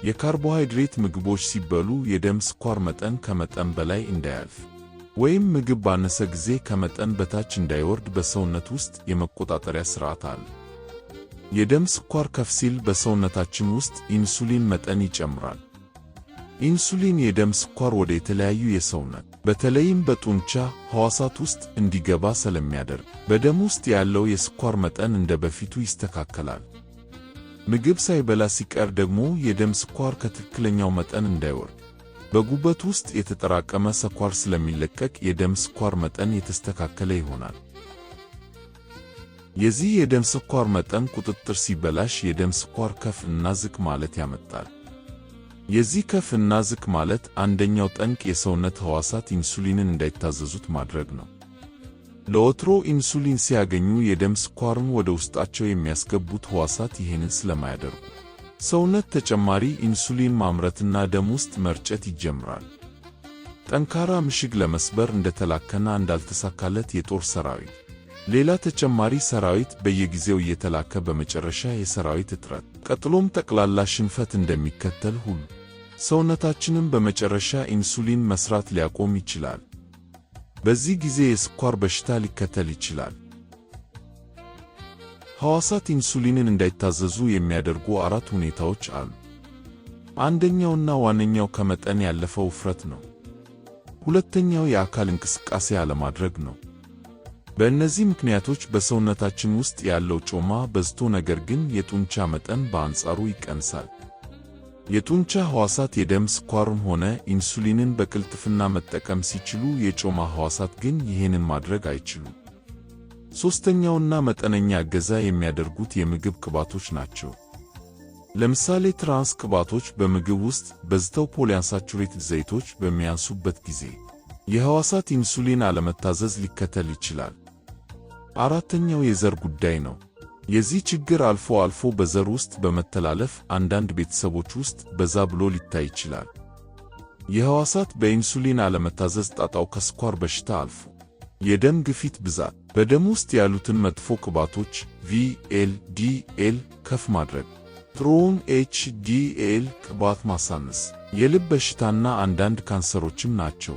የካርቦሃይድሬት ምግቦች ሲበሉ የደም ስኳር መጠን ከመጠን በላይ እንዳያልፍ ወይም ምግብ ባነሰ ጊዜ ከመጠን በታች እንዳይወርድ በሰውነት ውስጥ የመቆጣጠሪያ ሥርዓት አለ። የደም ስኳር ከፍ ሲል በሰውነታችን ውስጥ ኢንሱሊን መጠን ይጨምራል። ኢንሱሊን የደም ስኳር ወደ የተለያዩ የሰውነት በተለይም በጡንቻ ሕዋሳት ውስጥ እንዲገባ ስለሚያደርግ በደም ውስጥ ያለው የስኳር መጠን እንደ በፊቱ ይስተካከላል። ምግብ ሳይበላ ሲቀር ደግሞ የደም ስኳር ከትክክለኛው መጠን እንዳይወርድ በጉበት ውስጥ የተጠራቀመ ስኳር ስለሚለቀቅ የደም ስኳር መጠን የተስተካከለ ይሆናል። የዚህ የደም ስኳር መጠን ቁጥጥር ሲበላሽ የደም ስኳር ከፍ እና ዝቅ ማለት ያመጣል። የዚህ ከፍ እና ዝቅ ማለት አንደኛው ጠንቅ የሰውነት ሕዋሳት ኢንሱሊንን እንዳይታዘዙት ማድረግ ነው። ለወትሮ ኢንሱሊን ሲያገኙ የደም ስኳርን ወደ ውስጣቸው የሚያስገቡት ሕዋሳት ይህንን ስለማያደርጉ ሰውነት ተጨማሪ ኢንሱሊን ማምረትና ደም ውስጥ መርጨት ይጀምራል። ጠንካራ ምሽግ ለመስበር እንደተላከና እንዳልተሳካለት የጦር ሰራዊት ሌላ ተጨማሪ ሰራዊት በየጊዜው እየተላከ በመጨረሻ የሰራዊት እጥረት ቀጥሎም ጠቅላላ ሽንፈት እንደሚከተል ሁሉ ሰውነታችንም በመጨረሻ ኢንሱሊን መስራት ሊያቆም ይችላል። በዚህ ጊዜ የስኳር በሽታ ሊከተል ይችላል። ሕዋሳት ኢንሱሊንን እንዳይታዘዙ የሚያደርጉ 4 ሁኔታዎች አሉ። አንደኛውና ዋነኛው ከመጠን ያለፈ ውፍረት ነው። ሁለተኛው የአካል እንቅስቃሴ አለማድረግ ነው። በእነዚህ ምክንያቶች በሰውነታችን ውስጥ ያለው ጮማ በዝቶ ነገር ግን የጡንቻ መጠን በአንጻሩ ይቀንሳል። የጡንቻ ሕዋሳት የደም ስኳርም ሆነ ኢንሱሊንን በቅልጥፍና መጠቀም ሲችሉ የጮማ ሕዋሳት ግን ይህንን ማድረግ አይችሉም። ሦስተኛውና መጠነኛ እገዛ የሚያደርጉት የምግብ ቅባቶች ናቸው። ለምሳሌ ትራንስ ቅባቶች በምግብ ውስጥ በዝተው ፖሊአንሳቹሬትድ ዘይቶች በሚያንሱበት ጊዜ የሕዋሳት ኢንሱሊን አለመታዘዝ ሊከተል ይችላል። አራተኛው የዘር ጉዳይ ነው። የዚህ ችግር አልፎ አልፎ በዘር ውስጥ በመተላለፍ አንዳንድ ቤተሰቦች ውስጥ በዛ ብሎ ሊታይ ይችላል። የሕዋሳት በኢንሱሊን አለመታዘዝ ጣጣው ከስኳር በሽታ አልፎ የደም ግፊት ብዛት፣ በደም ውስጥ ያሉትን መጥፎ ቅባቶች VLDL ከፍ ማድረግ፣ ጥሩውን HDL ቅባት ማሳነስ፣ የልብ በሽታና አንዳንድ ካንሰሮችም ናቸው።